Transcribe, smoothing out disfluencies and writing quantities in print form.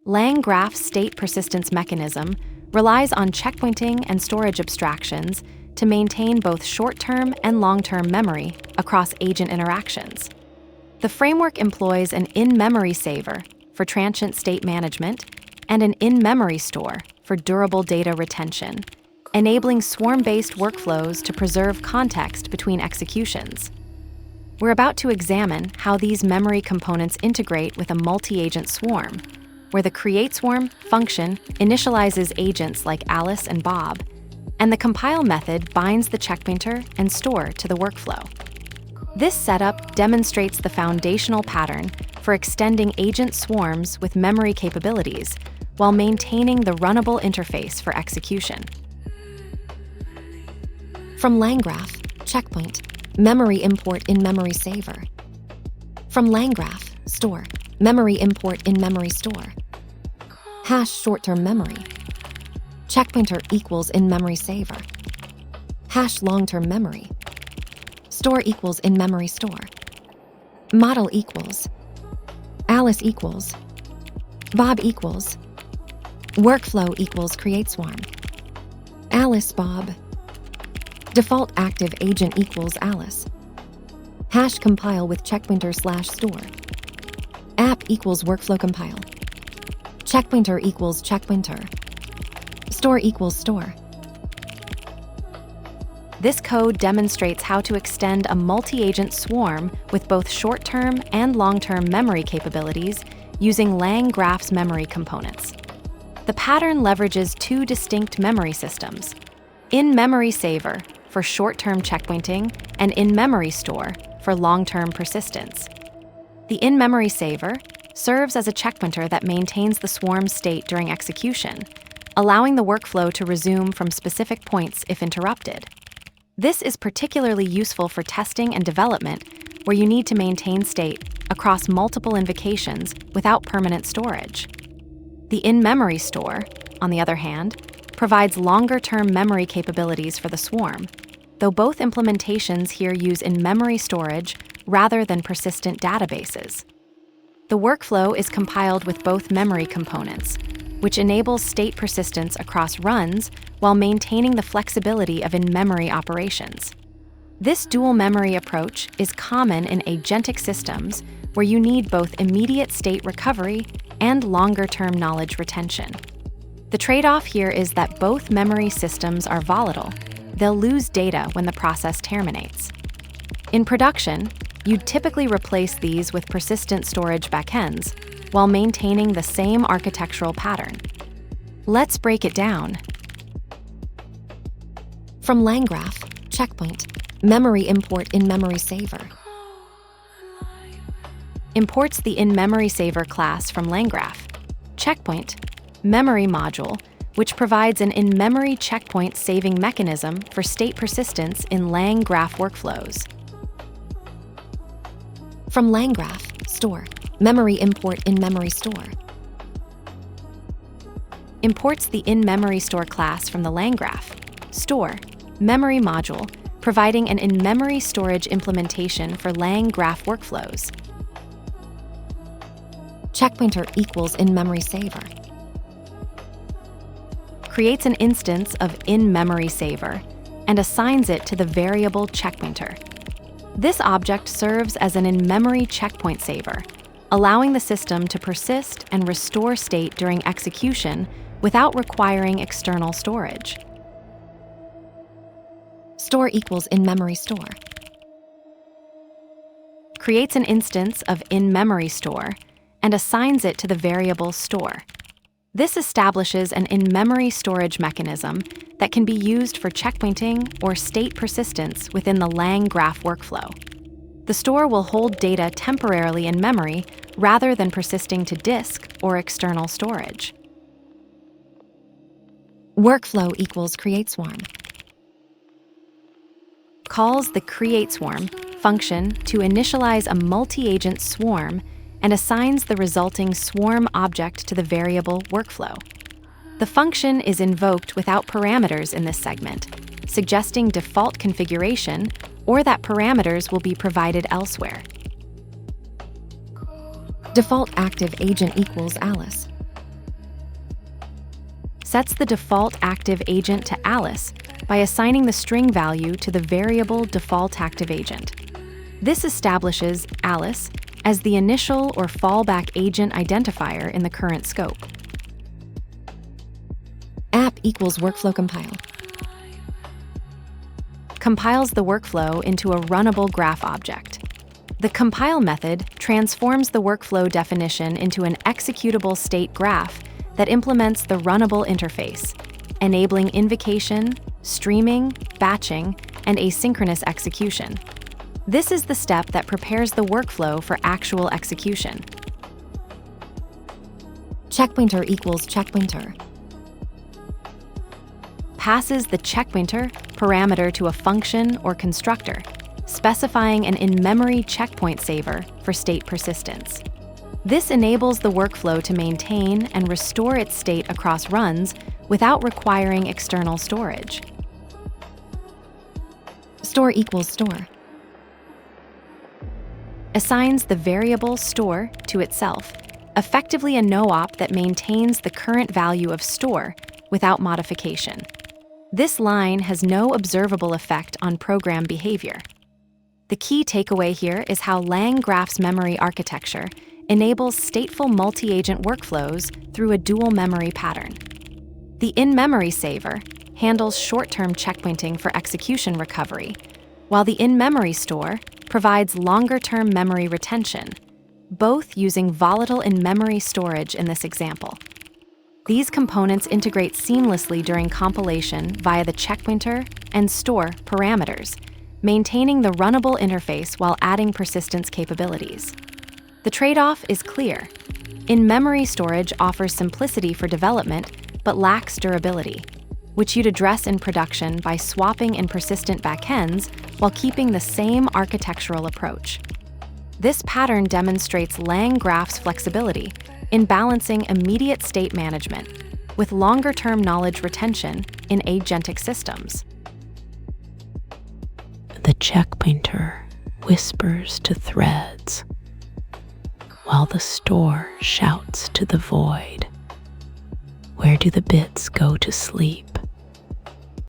LangGraph's state persistence mechanism relies on checkpointing and storage abstractions to maintain both short-term and long-term memory across agent interactions. The framework employs an InMemorySaver for transient state management and an InMemoryStore for durable data retention, enabling swarm-based workflows to preserve context between executions. We're about to examine how these memory components integrate with a multi-agent swarm, where the createSwarm function initializes agents like Alice and Bob, and the compile method binds the checkpointer and store to the workflow. This setup demonstrates the foundational pattern for extending agent swarms with memory capabilities while maintaining the runnable interface for execution. From LangGraph, checkpoint, memory import InMemorySaver. From LangGraph, store, memory import InMemoryStore. Hash short-term memory. Checkpointer equals InMemorySaver. Hash long-term memory. Store equals InMemoryStore. Model equals. Alice equals. Bob equals. Workflow equals createSwarm. Alice Bob. Default active agent equals Alice. Hash compile with checkpointer/store. App equals workflow compile. Checkpointer equals checkpointer. Store equals store. This code demonstrates how to extend a multi-agent swarm with both short-term and long-term memory capabilities using LangGraph's memory components. The pattern leverages two distinct memory systems: InMemorySaver for short-term checkpointing and InMemoryStore for long-term persistence. The InMemorySaver serves as a checkpointer that maintains the swarm state during execution, allowing the workflow to resume from specific points if interrupted. This is particularly useful for testing and development, where you need to maintain state across multiple invocations without permanent storage. The InMemoryStore, on the other hand, provides longer-term memory capabilities for the swarm, though both implementations here use in-memory storage rather than persistent databases. The workflow is compiled with both memory components, which enables state persistence across runs while maintaining the flexibility of in-memory operations. This dual memory approach is common in agentic systems where you need both immediate state recovery and longer-term knowledge retention. The trade-off here is that both memory systems are volatile. They'll lose data when the process terminates. In production, you'd typically replace these with persistent storage backends while maintaining the same architectural pattern. Let's break it down. From LangGraph, checkpoint, memory import InMemorySaver. Imports the InMemorySaver class from LangGraph. Checkpoint, memory module, which provides an in-memory checkpoint saving mechanism for state persistence in LangGraph workflows. From LangGraph, store, memory import InMemoryStore. Imports the InMemoryStore class from the LangGraph. Store, memory module, providing an in-memory storage implementation for LangGraph workflows. Checkpointer equals InMemorySaver. Creates an instance of InMemorySaver and assigns it to the variable checkpointer. This object serves as an in-memory checkpoint saver, allowing the system to persist and restore state during execution without requiring external storage. Store equals InMemoryStore. Creates an instance of InMemoryStore and assigns it to the variable store. This establishes an in-memory storage mechanism that can be used for checkpointing or state persistence within the LangGraph workflow. The store will hold data temporarily in memory rather than persisting to disk or external storage. Workflow equals createSwarm. Calls the createSwarm function to initialize a multi-agent swarm and assigns the resulting swarm object to the variable workflow. The function is invoked without parameters in this segment, suggesting default configuration or that parameters will be provided elsewhere. Default active agent equals Alice. sets the default active agent to Alice by assigning the string value to the variable default active agent. This establishes Alice as the initial or fallback agent identifier in the current scope. App equals workflow compile. Compiles the workflow into a runnable graph object. The compile method transforms the workflow definition into an executable state graph that implements the runnable interface, enabling invocation, streaming, batching, and asynchronous execution. This is the step that prepares the workflow for actual execution. Checkpointer equals checkpointer. Passes the checkpointer parameter to a function or constructor, specifying an in-memory checkpoint saver for state persistence. This enables the workflow to maintain and restore its state across runs without requiring external storage. Store equals store. Assigns the variable store to itself, effectively a no-op that maintains the current value of store without modification. This line has no observable effect on program behavior. The key takeaway here is how LangGraph's memory architecture enables stateful multi-agent workflows through a dual memory pattern. The InMemorySaver handles short-term checkpointing for execution recovery, while the InMemoryStore provides longer-term memory retention, both using volatile in-memory storage in this example. These components integrate seamlessly during compilation via the checkpointer and store parameters, maintaining the runnable interface while adding persistence capabilities. The trade-off is clear. In-memory storage offers simplicity for development but lacks durability, which you'd address in production by swapping in persistent backends while keeping the same architectural approach. This pattern demonstrates LangGraph's flexibility in balancing immediate state management with longer-term knowledge retention in agentic systems. The checkpointer whispers to threads, while the store shouts to the void. Where do the bits go to sleep?